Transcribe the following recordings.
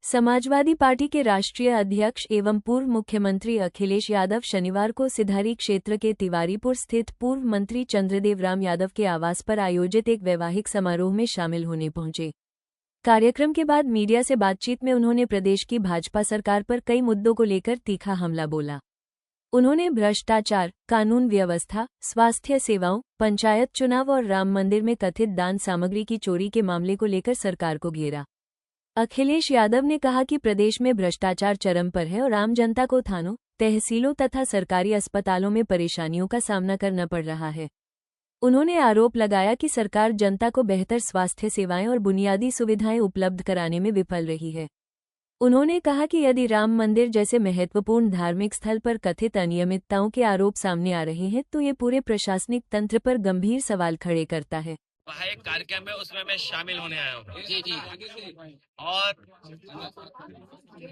Samajwadi party के राष्ट्रीय अध्यक्ष एवं पूर्व मुख्यमंत्री अखिलेश यादव शनिवार को सिधारी क्षेत्र के तिवारीपुर स्थित पूर्व मंत्री चंद्रदेव राम यादव के आवास पर आयोजित एक वैवाहिक समारोह में शामिल होने पहुंचे। कार्यक्रम के बाद मीडिया से बातचीत में उन्होंने प्रदेश की भाजपा सरकार पर कई मुद्दों को लेकर तीखा हमला बोला। उन्होंने भ्रष्टाचार, कानून व्यवस्था, स्वास्थ्य सेवाओं, पंचायत चुनाव और राम मंदिर में कथित दान सामग्री की चोरी के मामले को लेकर सरकार को घेरा। अखिलेश यादव ने कहा कि प्रदेश में भ्रष्टाचार चरम पर है और आम जनता को थानों, तहसीलों तथा सरकारी अस्पतालों में परेशानियों का सामना करना पड़ रहा है। उन्होंने आरोप लगाया कि सरकार जनता को बेहतर स्वास्थ्य सेवाएं और बुनियादी सुविधाएं उपलब्ध कराने में विफल रही है। उन्होंने कहा कि यदि राम मंदिर जैसे महत्वपूर्ण धार्मिक स्थल पर कथित अनियमितताओं के आरोप सामने आ रहे हैं तो ये पूरे प्रशासनिक तंत्र पर गंभीर सवाल खड़े करता है। एक कार्यक्रम है, उसमें मैं शामिल होने आया हूँ। जी। और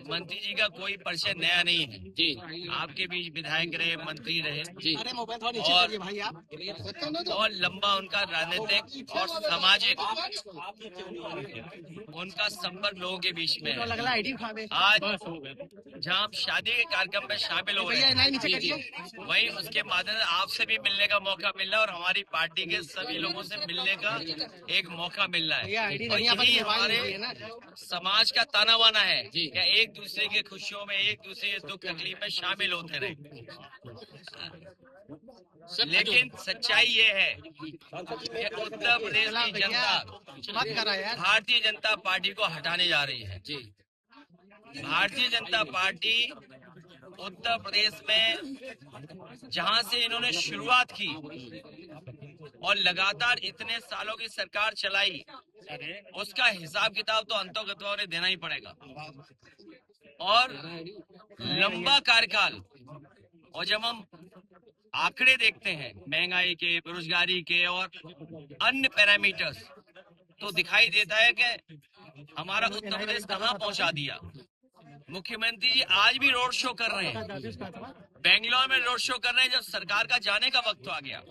मंत्री जी का कोई परिचय नया नहीं है जी। आपके बीच विधायक रहे, मंत्री रहे जी। और लंबा उनका राजनीतिक और सामाजिक उनका संपर्क लोगों के बीच में है। आज जहाँ हम शादी के कार्यक्रम में शामिल हो रहे हैं, वहीं उसके माध्यम से आपसे भी मिलने का मौका मिल रहा है और हमारी पार्टी के सभी लोगों से मिलने का एक मौका मिल रहा है। और यही हमारे समाज का ताना बाना है कि एक दूसरे की खुशियों में, एक दूसरे के दुख तकलीफ में शामिल होते रहे। लेकिन सच्चाई ये है कि उत्तर प्रदेश की जनता भारतीय जनता पार्टी को हटाने जा रही है। भारतीय जनता पार्टी उत्तर प्रदेश में जहां से इन्होंने शुरुआत की और लगातार इतने सालों की सरकार चलाई, उसका हिसाब किताब तो अंतोगत्वा उन्हें देना ही पड़ेगा। और लंबा कार्यकाल, और जब हम आंकड़े देखते हैं महंगाई के, बेरोजगारी के और अन्य पैरामीटर्स, तो दिखाई देता है कि हमारा उत्तर प्रदेश कहां पहुंचा दिया। मुख्यमंत्री जी आज भी रोड शो कर रहे हैं, बेंगलोर में रोड शो कर रहे हैं। जब सरकार का जाने का वक्त आ गया,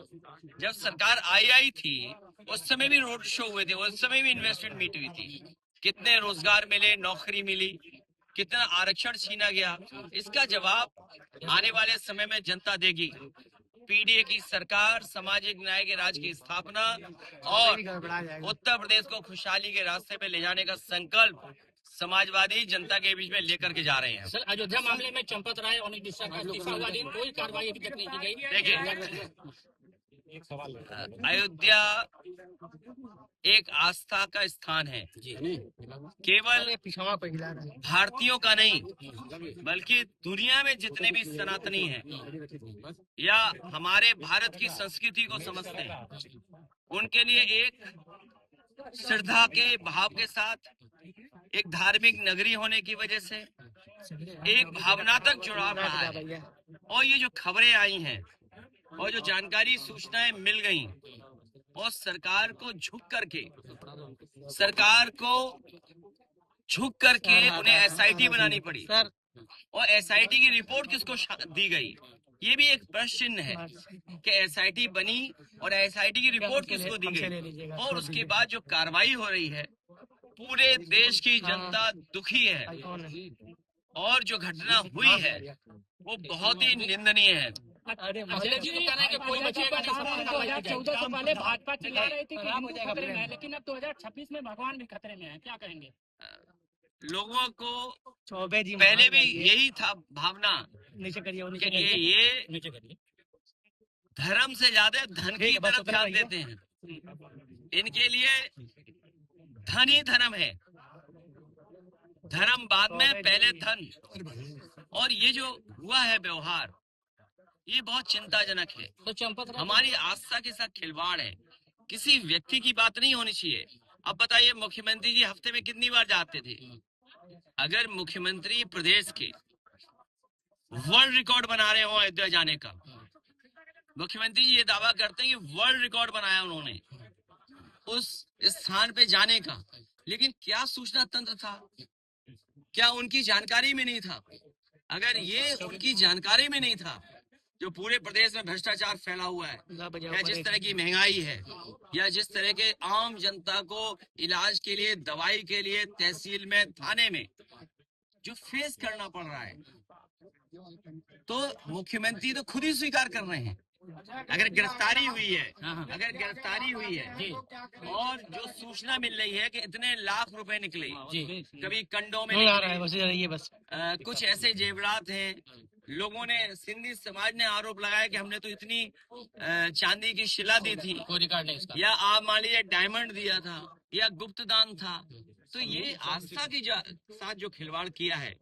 जब सरकार आई थी, उस समय भी रोड शो हुए थे, उस समय भी इन्वेस्टमेंट मीट हुई थी। कितने रोजगार मिले, नौकरी मिली, कितना आरक्षण छीना गया, इसका जवाब आने वाले समय में जनता देगी। पीडीए की सरकार, सामाजिक न्याय के राज की स्थापना और उत्तर प्रदेश को खुशहाली के रास्ते पे ले जाने का संकल्प समाजवादी जनता के बीच में लेकर के जा रहे हैं। सर, अयोध्या मामले में चंपत राय और मिश्रा का इस्तीफा हुआ, लेकिन कोई कार्रवाई अभी तक नहीं की गई। देखिए, अयोध्या एक आस्था का स्थान है, केवल भारतीयों का नहीं बल्कि दुनिया में जितने भी सनातनी हैं या हमारे भारत की संस्कृति को समझते हैं, उनके लिए एक श्रद्धा के भाव के साथ, एक धार्मिक नगरी होने की वजह से एक भावनात्मक जुड़ाव रहा है। और ये जो खबरें आई हैं और जो जानकारी, सूचनाएं मिल गई, और सरकार को झुक करके उन्हें एसआईटी बनानी पड़ी। और एसआईटी की रिपोर्ट किसको दी गई, ये भी एक प्रश्न चिन्ह है कि एसआईटी बनी और एसआईटी की रिपोर्ट किसको दी गई। और उसके बाद जो कार्रवाई हो रही है, पूरे देश की जनता दुखी है और जो घटना हुई है वो बहुत ही निंदनीय है। अखिलेश जी कह रहे हैं कि कोई बचेगा नहीं। 2014 से पहले भाजपा चिल्ला रही थी कि हिंदू खतरे में है, लेकिन अब 2026 में भगवान भी खतरे में है, क्या कहेंगे? लोगों को पहले भी यही था भावना कि ये धर्म से ज्यादा धन की तरफ ध्यान देते हैं। इनके लिए धन ही धर्म है, धर्म बाद में, पहले धन। और ये जो हुआ है व्यवहार, ये बहुत चिंताजनक है। तो हमारी आस्था के साथ खिलवाड़ है। किसी व्यक्ति की बात नहीं होनी चाहिए। अब बताइए, मुख्यमंत्री जी हफ्ते में कितनी बार जाते थे? अगर मुख्यमंत्री प्रदेश के वर्ल्ड रिकॉर्ड बना रहे हो अयोध्या जाने का, मुख्यमंत्री जी ये दावा करते हैं कि वर्ल्ड रिकॉर्ड बनाया उन्होंने उस स्थान पे जाने का, लेकिन क्या सूचना तंत्र था? क्या उनकी जानकारी में नहीं था? अगर ये उनकी जानकारी में नहीं था, जो पूरे प्रदेश में भ्रष्टाचार फैला हुआ है, या जिस तरह की महंगाई है, या जिस तरह के आम जनता को इलाज के लिए, दवाई के लिए तहसील में, थाने में जो फेस करना पड़ रहा है, तो मुख्यमंत्री तो खुद ही स्वीकार कर रहे हैं। अगर गिरफ्तारी हुई है, और जो सूचना मिल रही है कि इतने लाख रुपए निकले, कभी कंडों में निकले, कुछ ऐसे जेवरात हैं, लोगों ने, सिंधी समाज ने आरोप लगाया कि हमने तो इतनी चांदी की शिला दी थी, कोई रिकॉर्ड नहीं इसका, या आप मान लीजिए डायमंड दिया था, या गुप्त दान था। तो ये आस्था की साथ जो खिलवाड़ किया है,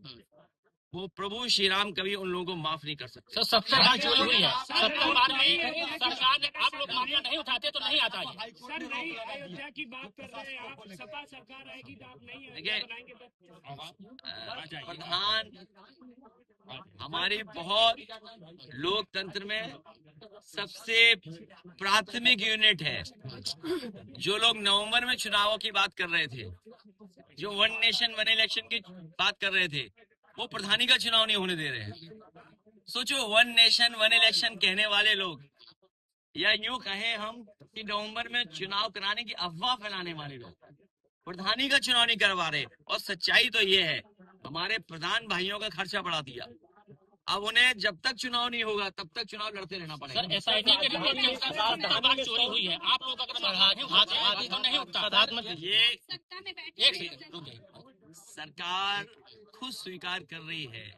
वो प्रभु श्री राम कभी उन लोगों को माफ नहीं कर सकते। सर सबसे बड़ी चोरी हुई है, सबके बारे में सरकार ने, आप लोग मामला नहीं उठाते तो नहीं आता है। सर नहीं, अयोध्या की बात कर रहे हैं आप, सपा सरकार आएगी तो आप नहीं बनाएंगे तो प्रधान हमारी बहुत लोकतंत्र में सबसे प्राथमिक यूनिट है। जो लोग नवंबर में चुनावों की बात कर रहे थे, जो वन नेशन वन इलेक्शन की बात कर रहे थे, वो प्रधानी का चुनाव नहीं होने दे रहे हैं। सोचो, वन नेशन वन इलेक्शन कहने वाले लोग, या यूं कहें हम कि नवंबर में चुनाव कराने की अफवाह फैलाने वाले लोग प्रधानी का चुनाव नहीं करवा रहे। और सच्चाई तो ये है, हमारे प्रधान भाइयों का खर्चा बढ़ा दिया। अब उन्हें जब तक चुनाव नहीं होगा तब तक चुनाव लड़ते रहना पड़ेगा। सर एसआईटी के लिए चोरी हुई है, आप लोग अगर आदि तो नहीं उठता। ये एक सेकंड, सरकार खुद स्वीकार कर रही है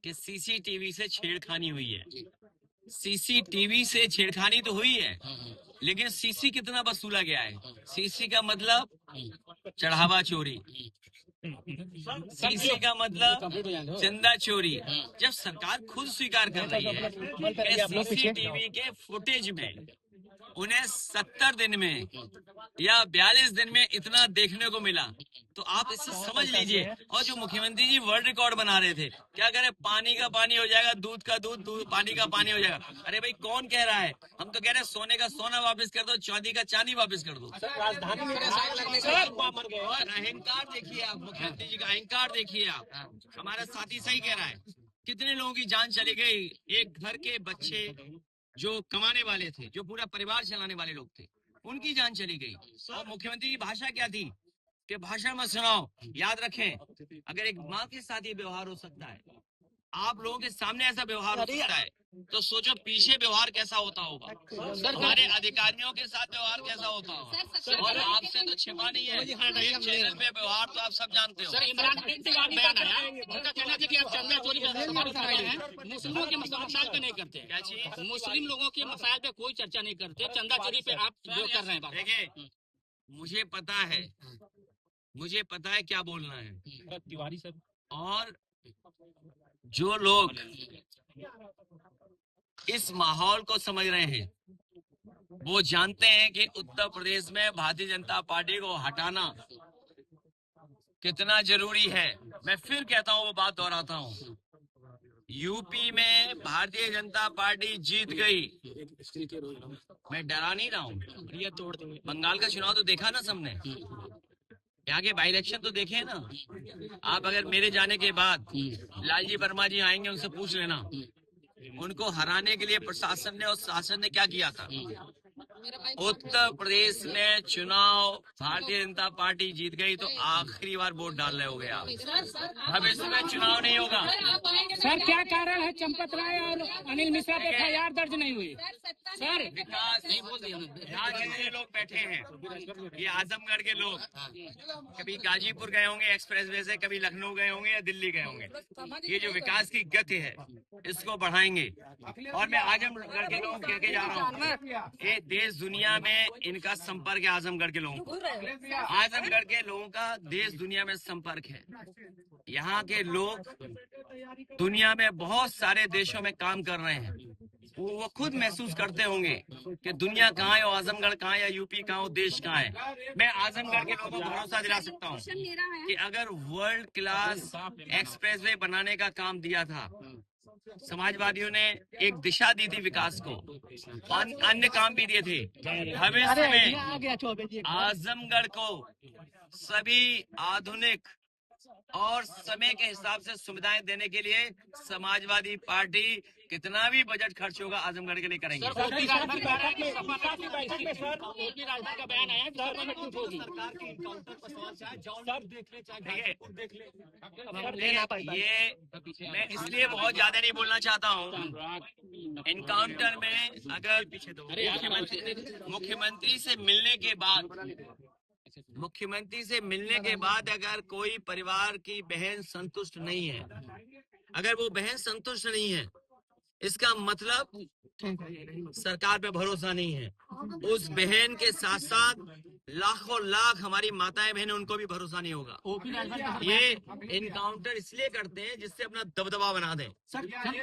कि सीसीटीवी से छेड़खानी हुई है। सीसीटीवी से छेड़खानी तो हुई है, लेकिन सीसी कितना वसूला गया है? सीसी का मतलब चढ़ावा चोरी, सीसी का मतलब चंदा चोरी। जब सरकार खुद स्वीकार कर रही है कि सीसीटीवी के फुटेज में उन्हें 70 दिन में या 42 दिन में इतना देखने को मिला, तो आप इससे समझ लीजिए। और जो मुख्यमंत्री जी वर्ल्ड रिकॉर्ड बना रहे थे, क्या कह रहे, पानी का पानी हो जाएगा, दूध का दूध, पानी का पानी हो जाएगा। अरे भाई, कौन कह रहा है? हम तो कह रहे हैं सोने का सोना वापस कर दो, चांदी का चांदी वापस कर दो। राजधानी में और अहंकार देखिए आप, मुख्यमंत्री जी का अहंकार देखिए आप। हमारा साथी सही कह रहा है, कितने लोगों की जान चली गई। एक घर के बच्चे जो कमाने वाले थे, जो पूरा परिवार चलाने वाले लोग थे, उनकी जान चली गई। और मुख्यमंत्री की भाषा क्या थी कि भाषण मत सुनाओ। याद रखें, अगर एक माँ के साथ ये व्यवहार हो सकता है, आप लोगों के सामने ऐसा व्यवहार हो सकता है, तो सोचो पीछे व्यवहार कैसा होता होगा, हमारे अधिकारियों के साथ व्यवहार कैसा होता होगा। और आपसे तो छिपा नहीं है, एक चैनल पे व्यवहार तो आप सब जानते हो। सर इमरान खान के बाद बयान आया, उनका कहना है कि आप चंदा चोरी कर रहे हैं, मुस्लिमों के मसाइल पे नहीं करते। क्या चीज? मुस्लिम लोगों के मसाइल पे कोई चर्चा नहीं करते, चंदा चोरी पे आप जो कर रहे हैं। देखिए, मुझे पता है क्या बोलना है। तिवारी सर, और जो लोग इस माहौल को समझ रहे हैं, वो जानते हैं कि उत्तर प्रदेश में भारतीय जनता पार्टी को हटाना कितना जरूरी है। मैं फिर कहता हूँ, वो बात दोहराता हूँ, यूपी में भारतीय जनता पार्टी जीत गई। मैं डरा नहीं रहा हूँ। बंगाल का चुनाव तो देखा ना सबने, यहाँ के बाई इलेक्शन तो देखे ना आप। अगर मेरे जाने के बाद लालजी वर्मा जी आएंगे, उनसे पूछ लेना उनको हराने के लिए प्रशासन ने और शासन ने क्या किया था। उत्तर प्रदेश में चुनाव भारतीय जनता पार्टी जीत गई तो आखिरी बार वोट डाल रहे हो गए आप। भविष्य में चुनाव नहीं होगा। सर क्या कारण है चंपत राय और अनिल मिश्रा पे FIR दर्ज नहीं हुई? सर विकास नहीं बोल दिया। यहाँ जितने लोग बैठे हैं, ये आजमगढ़ के लोग कभी गाजीपुर गए होंगे एक्सप्रेस वे से, कभी लखनऊ गए होंगे या दिल्ली गए होंगे। ये जो विकास की गति है, इसको बढ़ाएंगे। और मैं आजमगढ़ के लोग कह के जा रहा हूँ, ये देश दुनिया में इनका संपर्क है। आजमगढ़ के लोगों का, आजमगढ़ के लोगों का देश दुनिया में संपर्क है। यहाँ के लोग दुनिया में बहुत सारे देशों में काम कर रहे हैं। वो खुद महसूस करते होंगे कि दुनिया कहाँ है और आजमगढ़ कहाँ है, या यूपी कहाँ, देश कहाँ है। मैं आजमगढ़ के लोगों को भरोसा दिला सकता हूँ कि अगर वर्ल्ड क्लास एक्सप्रेसवे बनाने का काम दिया था, समाजवादियों ने एक दिशा दी थी विकास को, अन्य काम भी दिए थे। भविष्य में आजमगढ़ को सभी आधुनिक और समय के हिसाब से सुविधाएं देने के लिए समाजवादी पार्टी कितना भी बजट खर्च होगा आजमगढ़ के लिए करेंगे। ओपी राजभर की बैठक में ओपी राजभर का बयान आया कि में टूट होगी। सरकार के इनकाउंटर पर सवाल चाहे जॉन देख ले चाहे गाजीपुर देख ले। ये मैं इसलिए बहुत ज्यादा नहीं बोलना चाहता हूँ। इनकाउंटर में अगर मुख्यमंत्री से मिलने के बाद अगर कोई परिवार की बहन संतुष्ट नहीं है, अगर वो बहन संतुष्ट नहीं है, इसका मतलब सरकार पे भरोसा नहीं है। उस बहन के साथ साथ लाखों लाख हमारी माताएं बहनें, उनको भी भरोसा नहीं होगा। ये इनकाउंटर इसलिए करते हैं जिससे अपना दबदबा बना दें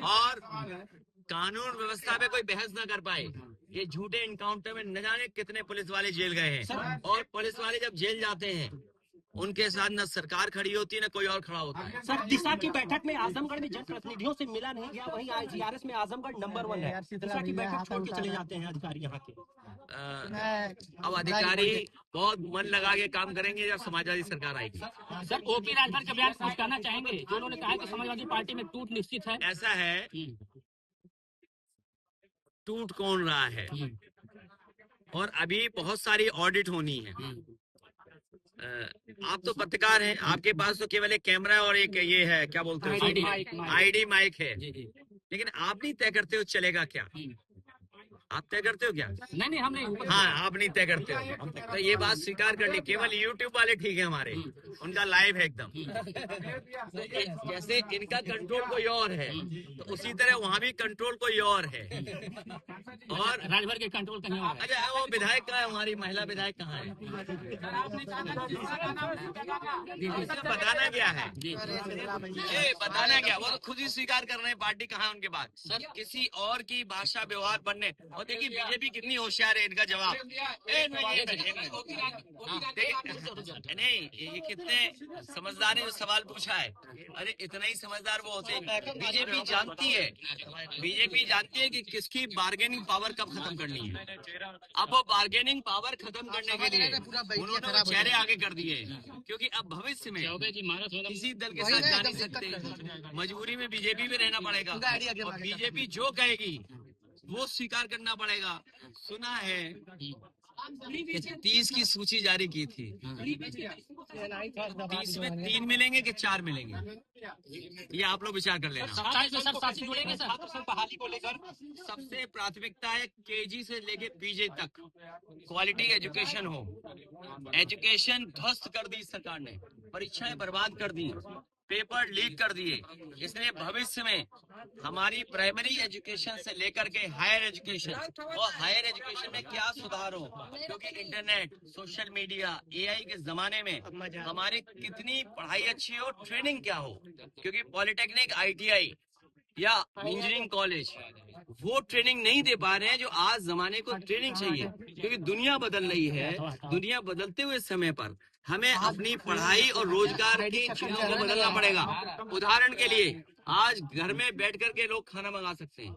और कानून व्यवस्था पे कोई बहस ना कर पाए। ये झूठे इनकाउंटर में न जाने कितने पुलिस वाले जेल गए हैं, और पुलिस वाले जब जेल जाते हैं उनके साथ न सरकार खड़ी होती है न कोई और खड़ा होता है। सर, दिशा की बैठक में आजमगढ़ में जनप्रतिनिधियों से मिला नहीं गया, वहीं IGRS में आजमगढ़ नंबर 1 है। दिशा की बैठक छोड़ के चले जाते हैं अधिकारी यहाँ के। अब अधिकारी बहुत मन लगा के काम करेंगे जब समाजवादी सरकार आएगी। सर, ओपी राजभर का बयान कुछ कहना चाहेंगे जो उन्होंने कहा कि समाजवादी पार्टी में टूट निश्चित है। ऐसा है, टूट कौन रहा है, और अभी बहुत सारी ऑडिट होनी है। आप तो पत्रकार हैं, आपके पास तो केवल एक कैमरा और एक ये है, क्या बोलते हो, आईडी माइक है, लेकिन आप नहीं तय करते हो चलेगा क्या? आप तय करते हो क्या? नहीं, हम नहीं। हाँ, आप नहीं तय करते हो, तो ये बात स्वीकार कर ली। केवल यूट्यूब वाले ठीक है हमारे, उनका लाइव है एकदम। जैसे इनका कंट्रोल कोई और है, तो उसी तरह वहाँ भी कंट्रोल कोई और है। और राजभर के कंट्रोल कहीं और है। अच्छा, वो विधायक कहाँ है, हमारी महिला विधायक कहाँ है? बताना क्या है, ये बताना क्या? वो तो खुद ही स्वीकार कर रहे हैं पार्टी कहाँ है उनके पास। सर, किसी और की भाषा व्यवहार बनने, और देखिए बीजेपी कितनी होशियार है, इनका जवाब नहीं, ये कितने समझदार है जो सवाल पूछा है। अरे इतना ही समझदार वो होते हैं। बीजेपी जानती है कि किसकी बार्गेनिंग पावर कब खत्म करनी है। अब वो बार्गेनिंग पावर खत्म करने के लिए उन्होंने चेहरे आगे कर दिए, क्योंकि अब भविष्य में किसी दल के साथ जा नहीं सकते, मजबूरी में बीजेपी में रहना पड़ेगा, और बीजेपी जो कहेगी वो स्वीकार करना पड़ेगा। सुना है 30 की सूची जारी की थी, 30 में 3 मिलेंगे कि 4 मिलेंगे, ये आप लोग विचार कर लेना। सबसे प्राथमिकता है KG से लेके PG तक क्वालिटी एजुकेशन हो। एजुकेशन ध्वस्त कर दी सरकार ने, परीक्षाएं बर्बाद कर दी, पेपर लीक कर दिए। इसलिए भविष्य में हमारी प्राइमरी एजुकेशन से लेकर के हायर एजुकेशन, और हायर एजुकेशन में क्या सुधार हो, क्योंकि इंटरनेट, सोशल मीडिया, AI के जमाने में हमारी कितनी पढ़ाई अच्छी हो, ट्रेनिंग क्या हो, क्योंकि पॉलिटेक्निक, ITI या इंजीनियरिंग कॉलेज वो ट्रेनिंग नहीं दे पा रहे हैं जो आज जमाने को ट्रेनिंग चाहिए, क्योंकि दुनिया बदल रही है। दुनिया बदलते हुए समय पर हमें अपनी पढ़ाई और रोजगार की चीजों को बदलना पड़ेगा। उदाहरण के लिए आज घर में बैठ करके लोग खाना मंगा सकते हैं।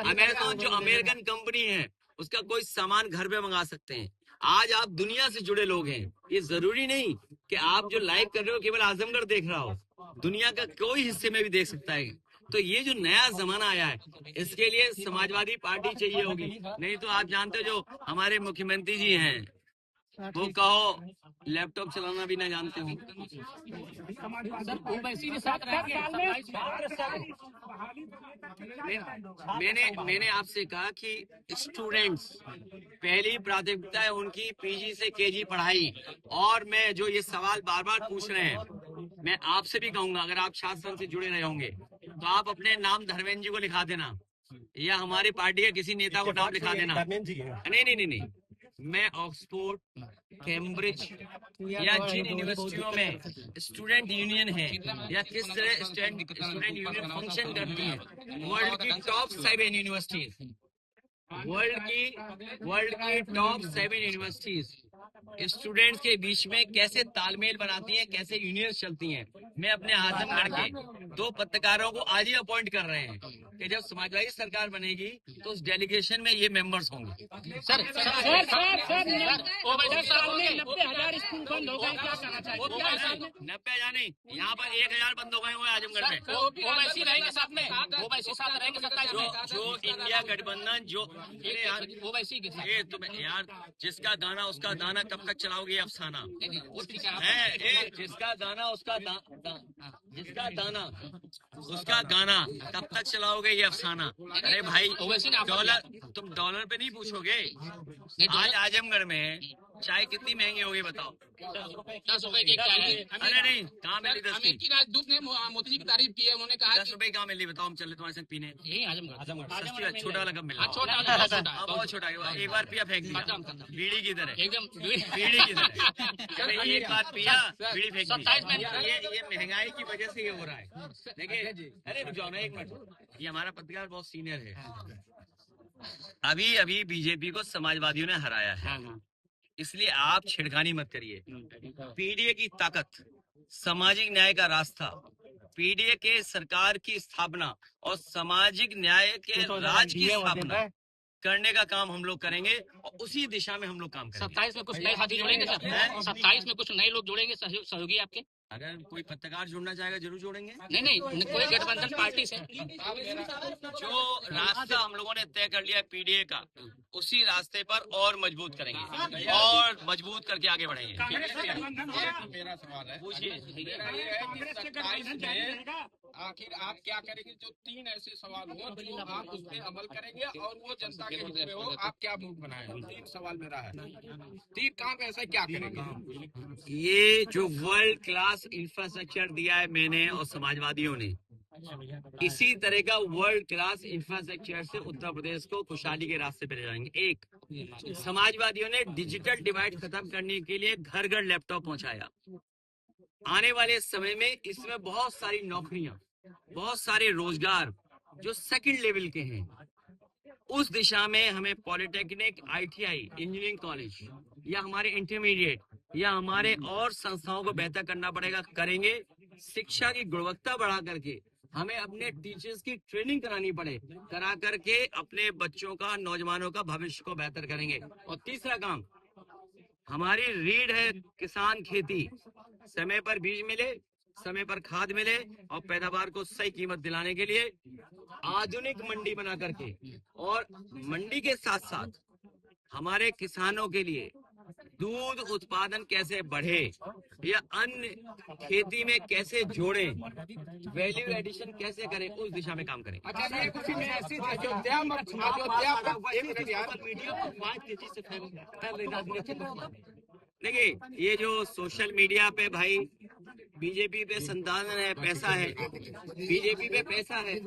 अमेज़न जो अमेरिकन कंपनी है, उसका कोई सामान घर में मंगा सकते हैं। आज आप दुनिया से जुड़े लोग हैं। ये जरूरी नहीं कि आप जो लाइव कर रहे हो केवल आजमगढ़ देख रहा हो, दुनिया का कोई हिस्से में भी देख सकता है। तो ये जो नया जमाना आया है, इसके लिए समाजवादी पार्टी चाहिए होगी। नहीं तो आप जानते हो जो हमारे मुख्यमंत्री जी हैं, वो कहो लैपटॉप चलाना भी ना जानते हो। मैंने आपसे कहा कि स्टूडेंट्स पहली प्राथमिकता है उनकी PG से KG पढ़ाई। और मैं जो ये सवाल बार बार पूछ रहे हैं, मैं आपसे भी कहूंगा, अगर आप छात्र संघ से जुड़े रहे होंगे तो आप अपने नाम धर्मेंद्र जी को लिखा देना, या हमारी पार्टी के किसी नेता को नाम लिखा देना। नहीं, मैं ऑक्सफोर्ड, कैम्ब्रिज या जिन यूनिवर्सिटियों में स्टूडेंट यूनियन है या किस तरह स्टूडेंट यूनियन फंक्शन करती है, वर्ल्ड की टॉप 7 यूनिवर्सिटीज, वर्ल्ड की टॉप 7 यूनिवर्सिटीज स्टूडेंट्स के बीच में कैसे तालमेल बनाती हैं, कैसे यूनियन चलती हैं। मैं अपने आजमगढ़ के 2 पत्रकारों को आज ही अपॉइंट कर रहे हैं कि जब समाजवादी सरकार बनेगी तो उस डेलीगेशन में ये मेंबर्स होंगे। सर 90,000 स्कूल बंद हो गए, क्या कहना चाहिए? 90,000 नहीं, यहाँ पर 1,000 बंद हो गए हुए आजमगढ़ में। ओवैसी रहेंगे साथ में, ओवैसी साथ रहेंगे 27 में। जो इंडिया गठबंधन जो ओवैसी के साथ। तुम यार, जिसका गाना उसका दाना कब तक चलाओगे अफसाना है? जिसका दाना उसका जिसका दाना उसका गाना कब तक चलाओगे ये अफसाना? अरे भाई, तुम डॉलर पे नहीं पूछोगे। आज आजमगढ़ में चाय कितनी महंगी होगी बताओ? 10 रुपए की चाय है। अरे नहीं, कहाँ मिली 10 की? अमेरिकी राजदूत ने मोदी जी की तारीफ की है, उन्होंने कहा 10 रुपए कहाँ मिली बताओ? हम चले तुम्हारे साथ पीने। यही आजमगढ़ छोटा वाला कब मिला? छोटा बहुत छोटा, एक बार पिया फेंक दिया, बीड़ी की तरह, एकदम बीड़ी की तरह। एक बार पिया बीड़ी फेंक दी। ये महंगाई की वजह से ये हो रहा है। देखिए, अरे रुक जाओ ना एक मिनट, ये हमारा पत्रकार बहुत सीनियर है। अभी बीजेपी को समाजवादियों ने हराया है, इसलिए आप छिड़खानी मत करिए। पीडीए की ताकत, सामाजिक न्याय का रास्ता, पीडीए के सरकार की स्थापना और सामाजिक न्याय के राज की स्थापना करने का काम हम लोग करेंगे और उसी दिशा में हम लोग काम करेंगे। 27 में कुछ नए साथी जुड़ेंगे सर? 27 में कुछ नए लोग जुड़ेंगे, सहयोगी आपके? अगर कोई पत्रकार जुड़ना चाहेगा जरूर जोड़ेंगे। नहीं, कोई गठबंधन पार्टी से जो रास्ता हम लोगों ने तय कर लिया है पीडीए का, उसी रास्ते पर और मजबूत करेंगे और मजबूत करके आगे बढ़ेंगे। मेरा सवाल है, पूछिए। आखिर आप क्या करेंगे? जो 3 ऐसे सवाल हो जो आप उस पर अमल करेंगे और वो जनता के हित में हो, आप क्या मूव बनाए? 3 सवाल मेरा है, 3 काम ऐसा क्या करेंगे? ये जो वर्ल्ड क्लास इंफ्रास्ट्रक्चर दिया है मैंने और समाजवादियों ने, इसी तरह का वर्ल्ड क्लास इंफ्रास्ट्रक्चर से उत्तर प्रदेश को खुशहाली के रास्ते पे ले जाएंगे। एक, समाजवादियों ने डिजिटल डिवाइड खत्म करने के लिए घर घर लैपटॉप पहुंचाया। आने वाले समय में इसमें बहुत सारी नौकरियां, बहुत सारे रोजगार जो सेकंड लेवल के हैं, उस दिशा में हमें पॉलिटेक्निक, आईटीआई, इंजीनियरिंग कॉलेज या हमारे इंटरमीडिएट या हमारे और संस्थाओं को बेहतर करना पड़ेगा। करेंगे। शिक्षा की गुणवत्ता बढ़ा करके हमें अपने टीचर्स की ट्रेनिंग करानी पड़े, करा करके अपने बच्चों का, नौजवानों का भविष्य को बेहतर करेंगे। और तीसरा काम हमारी रीढ़ है किसान खेती। समय पर बीज मिले, समय पर खाद मिले और पैदावार को सही कीमत दिलाने के लिए आधुनिक मंडी बना करके, और मंडी के साथ साथ हमारे किसानों के लिए दूध उत्पादन कैसे बढ़े या अन्य खेती में कैसे जोड़ें, वैल्यू एडिशन कैसे करें, उस दिशा में काम करें। अच्छा, उसी में देखिए, ये जो सोशल मीडिया पे भाई बीजेपी पे संसाधन है, पैसा है, बीजेपी पे पैसा है,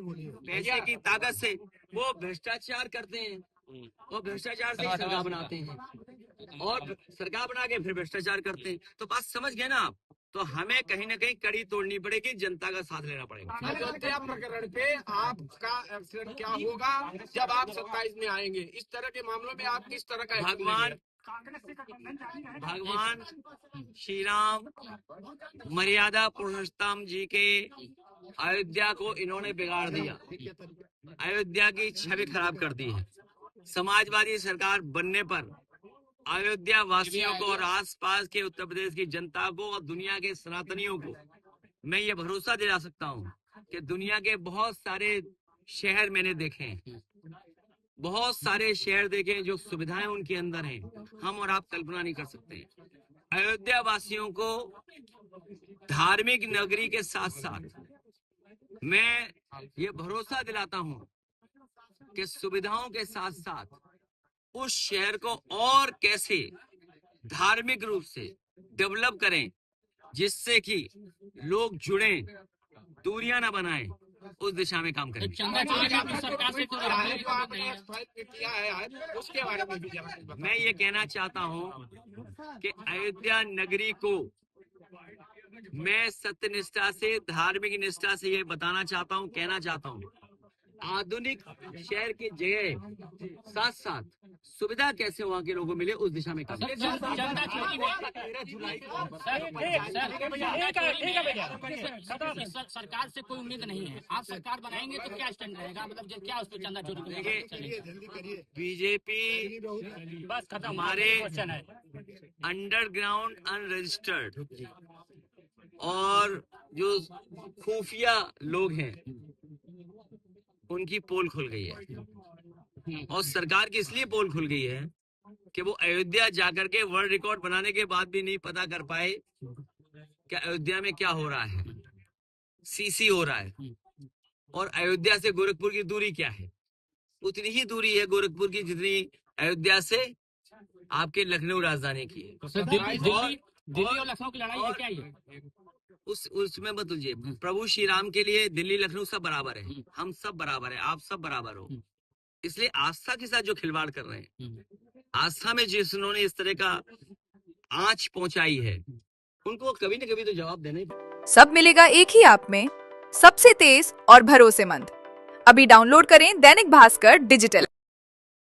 पैसे की ताकत से वो भ्रष्टाचार करते हैं और भ्रष्टाचार से सरकार बनाते हैं और सरकार बना के फिर भ्रष्टाचार करते हैं। तो बात समझ गए ना आप? तो हमें कहीं ना कहीं कड़ी तोड़नी पड़ेगी, जनता का साथ लेना पड़ेगा। अयोध्या प्रकरण पे आपका एक्शन क्या होगा जब आप 27 में आएंगे? इस तरह के मामलों में आप किस तरह का भगवान श्री राम मर्यादा पुरुषोत्तम जी के अयोध्या को इन्होंने बिगाड़ दिया, अयोध्या की छवि खराब कर दी है। समाजवादी सरकार बनने पर अयोध्या वासियों को और आसपास के उत्तर प्रदेश की जनता को और दुनिया के सनातनियों को मैं ये भरोसा दिला सकता हूँ कि दुनिया के बहुत सारे शहर मैंने देखे हैं, बहुत सारे शहर देखे जो सुविधाएं उनके अंदर हैं, हम और आप कल्पना नहीं कर सकते। अयोध्या वासियों को धार्मिक नगरी के साथ साथ मैं ये भरोसा दिलाता हूं कि सुविधाओं के साथ साथ उस शहर को और कैसे धार्मिक रूप से डेवलप करें, जिससे कि लोग जुड़ें, दूरियां ना बनाएं, उस दिशा में काम करें। उसके बारे में भी मैं ये कहना चाहता हूं कि अयोध्या नगरी को मैं सत्यनिष्ठा से, धार्मिक निष्ठा से ये बताना चाहता हूं, कहना चाहता हूं, आधुनिक शहर की जगह साथ साथ सुविधा कैसे वहाँ के लोगों को मिले उस दिशा में काम करें। सरकार से कोई उम्मीद नहीं है, आप सरकार बनाएंगे तो क्या स्टैंड रहेगा, मतलब क्या उस पर चंदा चोरी? बीजेपी बस खत्म, हमारे क्वेश्चन है। अंडरग्राउंड अनरजिस्टर्ड और जो खुफिया लोग हैं उनकी पोल खुल गई है, और सरकार की इसलिए पोल खुल गई है कि वो अयोध्या जाकर के वर्ल्ड रिकॉर्ड बनाने के बाद भी नहीं पता कर पाए कि अयोध्या में क्या हो रहा है, सीसी हो रहा है, और अयोध्या से गोरखपुर की दूरी क्या है। उतनी ही दूरी है गोरखपुर की जितनी अयोध्या से आपके लखनऊ राजधानी की है। दिल्ली और लखनऊ की लड़ाई है क्या ये? उसमें मत उलझिए। प्रभु श्री राम के लिए दिल्ली लखनऊ सब बराबर है, हम सब बराबर है, आप सब बराबर हो। इसलिए आस्था के साथ जो खिलवाड़ कर रहे हैं, आस्था में जिन्होंने इस तरह का आंच पहुंचाई है, उनको कभी न कभी तो जवाब देना ही। सब मिलेगा एक ही ऐप में, सबसे तेज और भरोसेमंद। अभी डाउनलोड करें दैनिक भास्कर डिजिटल।